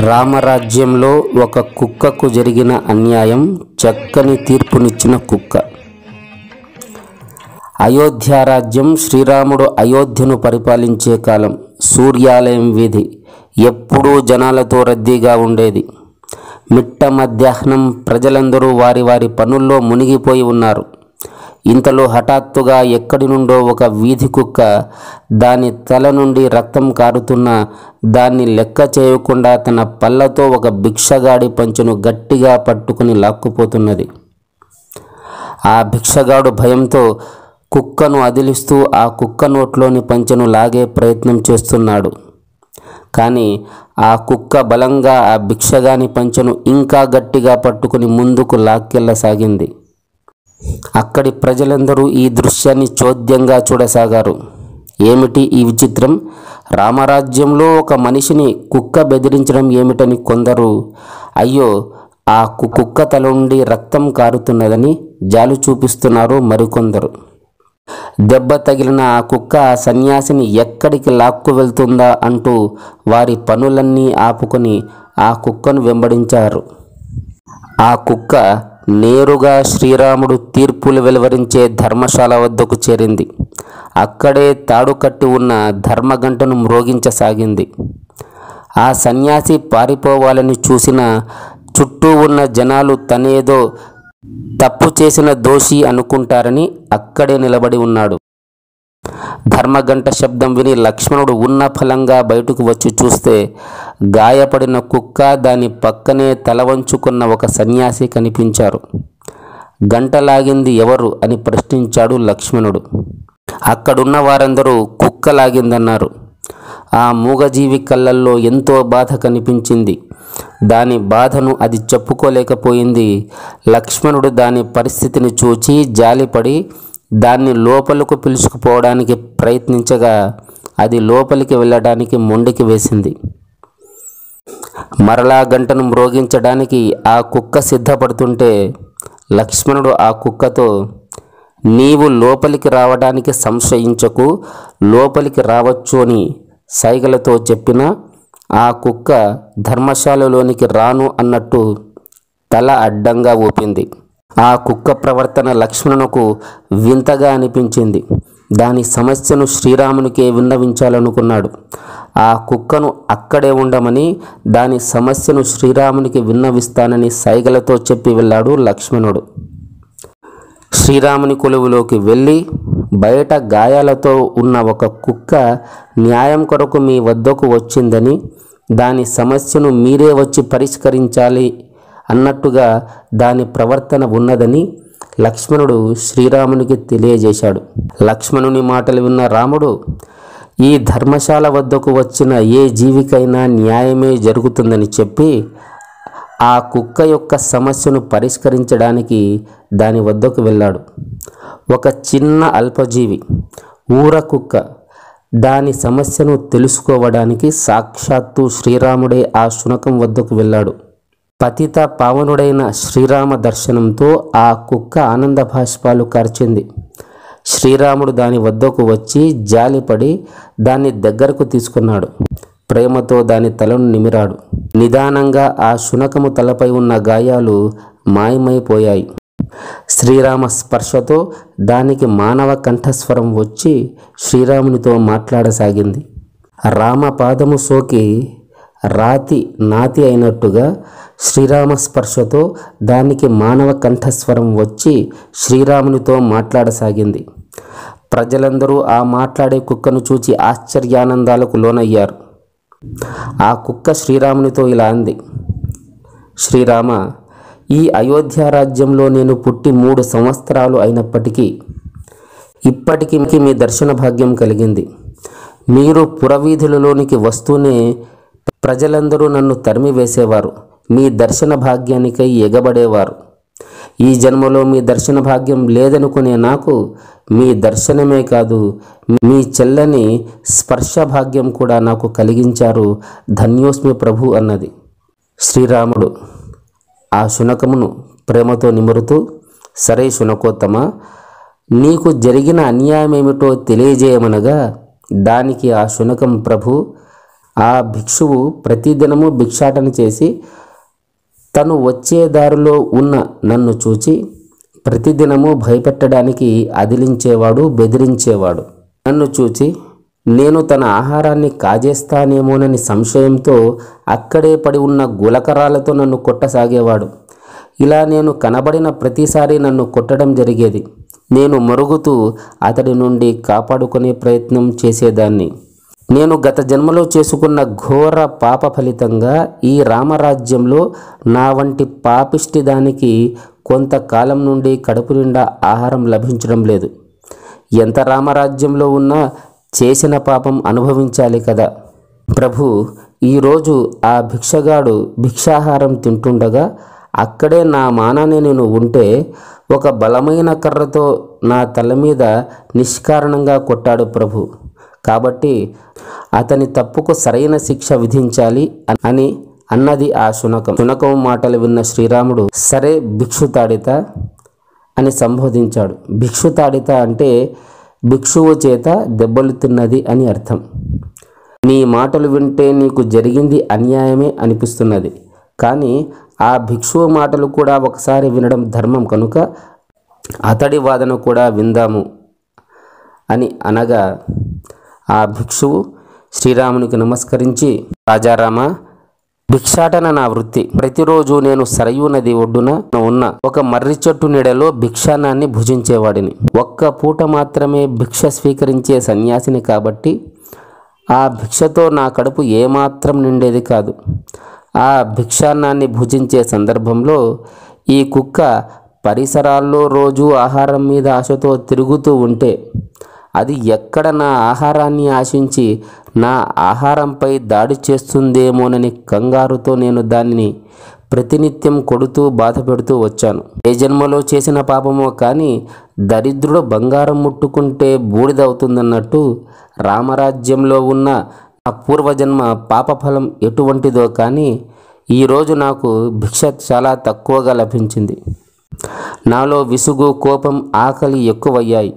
రామరాజ్యంలో ఒక కుక్కకు జరిగిన అన్యాయం, చక్కని తీర్పునిచ్చిన కుక్క. అయోధ్య రాజ్యం. శ్రీరాముడు అయోధ్యను పరిపాలించే కాలం. సూర్యాలయం వీధి ఎప్పుడూ జనాలతో రద్దీగా ఉండేది. మిట్ట మధ్యాహ్నం ప్రజలందరూ వారి వారి పనుల్లో మునిగిపోయి ఉన్నారు. ఇంతలో హఠాత్తుగా ఎక్కడి నుండో ఒక వీధి కుక్క దాని తల నుండి రక్తం కారుతున్న దాన్ని లెక్క చేయకుండా తన పళ్ళతో ఒక భిక్షగాడి పంచెను గట్టిగా పట్టుకుని లాక్కుపోతున్నది. ఆ భిక్షగాడు భయంతో కుక్కను అదిలిస్తూ ఆ కుక్క నోట్లోని పంచెను లాగే ప్రయత్నం చేస్తున్నాడు. కానీ ఆ కుక్క బలంగా ఆ భిక్షగాని పంచెను ఇంకా గట్టిగా పట్టుకుని ముందుకు లాక్కెళ్ళసాగింది. అక్కడి ప్రజలందరూ ఈ దృశ్యాన్ని చోద్యంగా చూడసాగారు. ఏమిటి ఈ విచిత్రం? రామరాజ్యంలో ఒక మనిషిని కుక్క బెదిరించడం ఏమిటని కొందరు, అయ్యో ఆ కుక్క తల నుండి రక్తం కారుతున్నదని జాలి చూపిస్తున్నారు మరికొందరు. దెబ్బ తగిలిన ఆ కుక్క ఆ సన్యాసిని ఎక్కడికి లాక్కు వెళ్తుందా అంటూ వారి పనులన్నీ ఆపుకొని ఆ కుక్కను వెంబడించారు. ఆ కుక్క నేరుగా శ్రీరాముడు తీర్పులు వెలువరించే ధర్మశాల వద్దకు చేరింది. అక్కడే తాడు కట్టి ఉన్న ధర్మగంటను మ్రోగించసాగింది. ఆ సన్యాసి పారిపోవాలని చూసిన చుట్టూ ఉన్న జనాలు తనేదో తప్పు చేసిన దోషి అనుకుంటారని అక్కడే నిలబడి ఉన్నాడు. ధర్మగంట శబ్దం విని లక్ష్మణుడు ఉన్న ఫలంగా బయటకు వచ్చి చూస్తే గాయపడిన కుక్క, దాని పక్కనే తల వంచుకున్న ఒక సన్యాసి కనిపించారు. గంట లాగింది ఎవరు అని ప్రశ్నించాడు లక్ష్మణుడు. అక్కడున్న వారందరూ కుక్క లాగిందన్నారు. ఆ మూగజీవి కళ్ళల్లో ఎంతో బాధ కనిపించింది. దాని బాధను అది చెప్పుకోలేకపోయింది. లక్ష్మణుడు దాని పరిస్థితిని చూచి జాలిపడి దాన్ని లోపలకు పిలుచుకుపోవడానికి ప్రయత్నించగా అది లోపలికి వెళ్ళడానికి మొండికి వేసింది. మరలా గంటను మ్రోగించడానికి ఆ కుక్క సిద్ధపడుతుంటే లక్ష్మణుడు ఆ కుక్కతో, నీవు లోపలికి రావడానికి సంశయించకు, లోపలికి రావచ్చు అని సైగలతో చెప్పిన ఆ కుక్క ధర్మశాలలోనికి రాను అన్నట్టు తల అడ్డంగా ఊపింది. ఆ కుక్క ప్రవర్తన లక్ష్మణునకు వింతగా అనిపించింది. దాని సమస్యను శ్రీరామునికే విన్నవించాలనుకున్నాడు. ఆ కుక్కను అక్కడే ఉండమని, దాని సమస్యను శ్రీరామునికి విన్నవిస్తానని సైగలతో చెప్పి వెళ్ళాడు లక్ష్మణుడు. శ్రీరాముని కొలువులోకి వెళ్ళి బయట గాయాలతో ఉన్న ఒక కుక్క న్యాయం కొరకు మీ వద్దకు వచ్చిందని, దాని సమస్యను మీరే వచ్చి పరిష్కరించాలి అన్నట్టుగా దాని ప్రవర్తన ఉన్నదని లక్ష్మణుడు శ్రీరామునికి తెలియజేశాడు. లక్ష్మణుని మాటలు విన్న రాముడు, ఈ ధర్మశాల వద్దకు వచ్చిన ఏ జీవికైనా న్యాయమే జరుగుతుందని చెప్పి ఆ కుక్క యొక్క సమస్యను పరిష్కరించడానికి దాని వద్దకు వెళ్ళాడు. ఒక చిన్న అల్పజీవి ఊర కుక్క దాని సమస్యను తెలుసుకోవడానికి సాక్షాత్తు శ్రీరాముడే ఆ శునకం వద్దకు వెళ్ళాడు. పతిత పావనుడైన శ్రీరామ దర్శనంతో ఆ కుక్క ఆనంద భాష్పాలు కార్చింది. శ్రీరాముడు దాని వద్దకు వచ్చి జాలిపడి దాన్ని దగ్గరకు తీసుకున్నాడు. ప్రేమతో దాని తలను నిమిరాడు. నిదానంగా ఆ శునకము తలపై ఉన్న గాయాలు మాయమైపోయాయి. శ్రీరామ స్పర్శతో దానికి మానవ కంఠస్వరం వచ్చి శ్రీరామునితో మాట్లాడసాగింది. రామ పాదము సోకి రాతి నాతి అయినట్టుగా శ్రీరామ స్పర్శతో దానికి మానవ కంఠస్వరం వచ్చి శ్రీరామునితో మాట్లాడసాగింది. ప్రజలందరూ ఆ మాట్లాడే కుక్కను చూచి ఆశ్చర్యానందాలకు లోనయ్యారు. ఆ కుక్క శ్రీరామునితో ఇలా అంది, శ్రీరామ, ఈ అయోధ్య రాజ్యంలో నేను పుట్టి 3 సంవత్సరాలు అయినప్పటికీ ఇప్పటికీ మీ దర్శన భాగ్యం కలిగింది. మీరు పురవీధులలోనికి వస్తూనే ప్రజలందరూ నన్ను తరిమి వేసేవారు. మీ దర్శన భాగ్యానికై ఎగబడేవారు. ఈ జన్మలో మీ దర్శన భాగ్యం లేదనుకునే నాకు మీ దర్శనమే కాదు, మీ చెల్లని స్పర్శ భాగ్యం కూడా నాకు కలిగించారు. ధన్యోస్మి ప్రభు అన్నది. శ్రీరాముడు ఆ శునకమును ప్రేమతో నిమురుతూ, సరే శునకోత్తమ, నీకు జరిగిన అన్యాయం ఏమిటో తెలియజేయమనగా దానికి ఆ శునకం, ప్రభు, ఆ భిక్షువు ప్రతిదినము భిక్షాటన చేసి తను వచ్చే దారిలో ఉన్న నన్ను చూచి ప్రతిదినము భయపెట్టడానికి అదిలించేవాడు, బెదిరించేవాడు. నన్ను చూచి నేను తన ఆహారాన్ని కాజేస్తానేమోనని సంశయంతో అక్కడే పడి ఉన్న గులకరాలతో నన్ను కొట్టసాగేవాడు. ఇలా నేను కనబడిన ప్రతిసారి నన్ను కొట్టడం జరిగేది. నేను మరుగుతూ అతడి నుండి కాపాడుకునే ప్రయత్నం చేసేదాన్ని. నేను గత జన్మలో చేసుకున్న ఘోర పాప ఫలితంగా ఈ రామరాజ్యంలో నా వంటి పాపిష్టి దానికి కొంతకాలం నుండి కడుపు నిండా ఆహారం లభించడం లేదు. ఎంత రామరాజ్యంలో ఉన్నా చేసిన పాపం అనుభవించాలి కదా. ప్రభు, ఈరోజు ఆ భిక్షగాడు భిక్షాహారం తింటుండగా అక్కడే నా మానాన్ని నేను ఉంటే ఒక బలమైన కర్రతో నా తల మీద నిష్కారణంగా కొట్టాడు ప్రభు. కాబట్టి అతని తప్పుకు సరైన శిక్ష విధించాలి అని అన్నది ఆ శునకం. శునకం మాటలు విన్న శ్రీరాముడు, సరే భిక్షుతాడిత అని సంబోధించాడు. భిక్షుతాడిత అంటే భిక్షువు చేత దెబ్బలు తిన్నది అని అర్థం. నీ మాటలు వింటే నీకు జరిగింది అన్యాయమే అనిపిస్తున్నది, కానీ ఆ భిక్షువు మాటలు కూడా ఒకసారి వినడం ధర్మం కనుక అతడి వాదన కూడా విందాము అని అనగా ఆ భిక్షువు శ్రీరామునికి నమస్కరించి, రాజారామ, భిక్షాటన నా వృత్తి. ప్రతిరోజు నేను సరయూ నది ఒడ్డున ఉన్న ఒక మర్రి చెట్టు నీడలో భిక్షాన్నాన్ని భుజించేవాడిని. ఒక్క పూట మాత్రమే భిక్ష స్వీకరించే సన్యాసిని కాబట్టి ఆ భిక్షతో నా కడుపు ఏమాత్రం నిండేది కాదు. ఆ భిక్షాన్నాన్ని భుజించే సందర్భంలో ఈ కుక్క పరిసరాల్లో రోజు ఆహారం మీద ఆశతో తిరుగుతూ ఉంటే అది ఎక్కడ నా ఆహారాన్ని ఆశించి నా ఆహారంపై దాడి చేస్తుందేమోనని కంగారుతో నేను దానిని ప్రతినిత్యం కొడుతూ బాధ పెడుతూ వచ్చాను. ఏ జన్మలో చేసిన పాపమో కానీ దరిద్రుడు బంగారం ముట్టుకుంటే బూడిదవుతుందన్నట్టు రామరాజ్యంలో ఉన్న ఆ పూర్వజన్మ పాపఫలం ఎటువంటిదో కానీ ఈరోజు నాకు భిక్ష చాలా తక్కువగా లభించింది. నాలో విసుగు, కోపం, ఆకలి ఎక్కువయ్యాయి.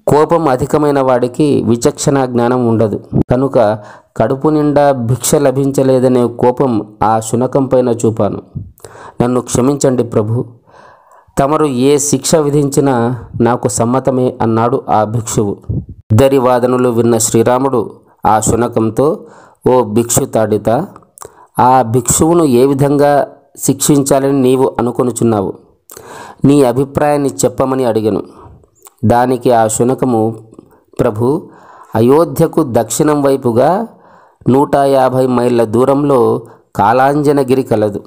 కోపం అధికమైన వాడికి విచక్షణ జ్ఞానం ఉండదు కనుక కడుపు నిండా భిక్ష లభించలేదనే కోపం ఆ శునకం పైన చూపాను. నన్ను క్షమించండి ప్రభు, తమరు ఏ శిక్ష విధించినా నాకు సమ్మతమే అన్నాడు ఆ భిక్షువు. ఇద్దరి వాదనలు విన్న శ్రీరాముడు ఆ శునకంతో, ఓ భిక్షుతాడిత, ఆ భిక్షువును ఏ విధంగా శిక్షించాలని నీవు అనుకొనుచున్నావు? నీ అభిప్రాయాన్ని చెప్పమని అడిగను. దానికి ఆ శునకము, ప్రభు, అయోధ్యకు దక్షిణం వైపుగా 150 మైళ్ళ దూరంలో కాలాంజనగిరి కలదు.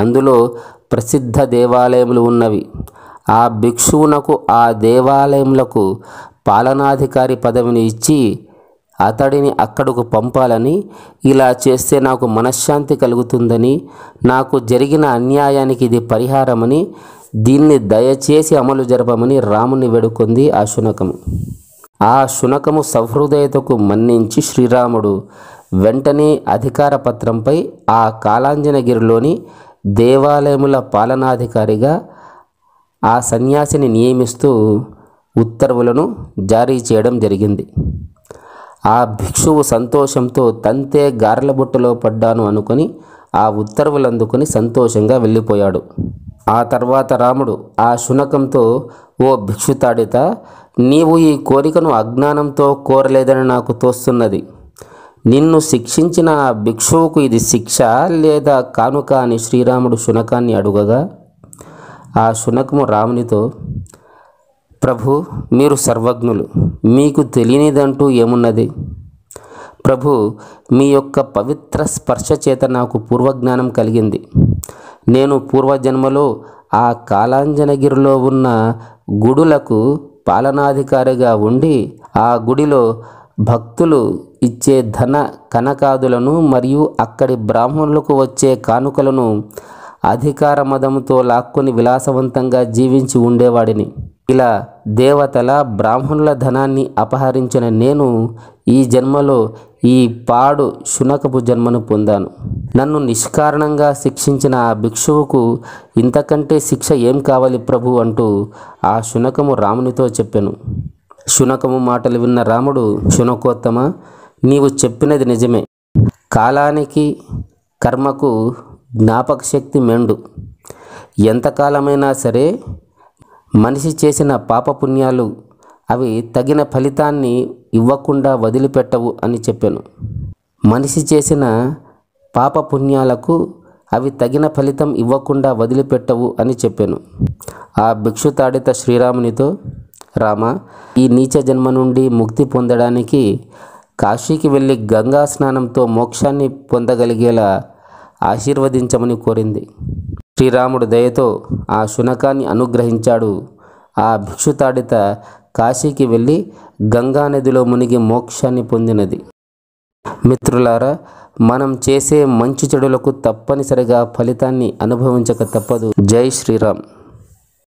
అందులో ప్రసిద్ధ దేవాలయములు ఉన్నవి. ఆ భిక్షువునకు ఆ దేవాలయములకు పాలనాధికారి పదవిని ఇచ్చి అతడిని అక్కడకు పంపాలని, ఇలా చేస్తే నాకు మనశ్శాంతి కలుగుతుందని, నాకు జరిగిన అన్యాయానికి ఇది పరిహారమని, దీన్ని దయచేసి అమలు జరపమని రాముని వేడుకొంది ఆ శునకము. ఆ శునకము సహృదయతకు మన్నించి శ్రీరాముడు వెంటనే అధికార పత్రంపై ఆ కాలాంజనగిరిలోని దేవాలయముల పాలనాధికారిగా ఆ సన్యాసిని నియమిస్తూ ఉత్తర్వులను జారీ చేయడం జరిగింది. ఆ భిక్షువు సంతోషంతో తంతే గారెల బుట్టలో పడ్డాను అనుకొని ఆ ఉత్తర్వులు అందుకొని సంతోషంగా వెళ్ళిపోయాడు. ఆ తర్వాత రాముడు ఆ శునకంతో, ఓ భిక్షుతాడిత, నీవు ఈ కోరికను అజ్ఞానంతో కోరలేదని నాకు తోస్తున్నది. నిన్ను శిక్షించిన ఆ భిక్షువుకు ఇది శిక్ష లేదా కానుక అని శ్రీరాముడు శునకాన్ని అడుగగా ఆ శునకము రామునితో, ప్రభు, మీరు సర్వజ్ఞులు, మీకు తెలియనిదంటూ ఏమున్నది? ప్రభు, మీ యొక్క పవిత్ర స్పర్శ చేత నాకు పూర్వజ్ఞానం కలిగింది. నేను పూర్వజన్మలో ఆ కాలాంజనగిరిలో ఉన్న గుడులకు పాలనాధికారిగా ఉండి ఆ గుడిలో భక్తులు ఇచ్చే ధన కనకాదులను మరియు అక్కడి బ్రాహ్మణులకు వచ్చే కానుకలను అధికార మదంతో లాక్కొని విలాసవంతంగా జీవించి ఉండేవాడిని. ఇలా దేవతల, బ్రాహ్మణుల ధనాన్ని అపహరించిన నేను ఈ జన్మలో ఈ పాడు శునకపు జన్మను పొందాను. నన్ను నిష్కారణంగా శిక్షించిన ఆ భిక్షువుకు ఇంతకంటే శిక్ష ఏం కావాలి ప్రభు అంటూ ఆ శునకము రామునితో చెప్పెను. శునకము మాటలు విన్న రాముడు, శునకోత్తమ, నీవు చెప్పినది నిజమే. కాలానికి కర్మకు జ్ఞాపక శక్తి మెండు. ఎంతకాలమైనా సరే మనిషి చేసిన పాపపుణ్యాలు అవి తగిన ఫలితాన్ని ఇవ్వకుండా వదిలిపెట్టవు అని చెప్పాను. మనిషి చేసిన పాపపుణ్యాలకు అవి తగిన ఫలితం ఇవ్వకుండా వదిలిపెట్టవు అని చెప్పాను. ఆ భిక్షుతాడిత శ్రీరామునితో, రామ, ఈ నీచ జన్మ నుండి ముక్తి పొందడానికి కాశీకి వెళ్ళి గంగా స్నానంతో మోక్షాన్ని పొందగలిగేలా ఆశీర్వదించమని కోరింది. శ్రీరాముడు దయతో ఆ శునకాన్ని అనుగ్రహించాడు. ఆ భిక్షుతాడిత కాశీకి వెళ్ళి గంగా నదిలో మునిగి మోక్షాన్ని పొందినది. మిత్రులారా, మనం చేసే మంచి చెడులకు తప్పనిసరిగా ఫలితాన్ని అనుభవించక తప్పదు. జై శ్రీరామ్.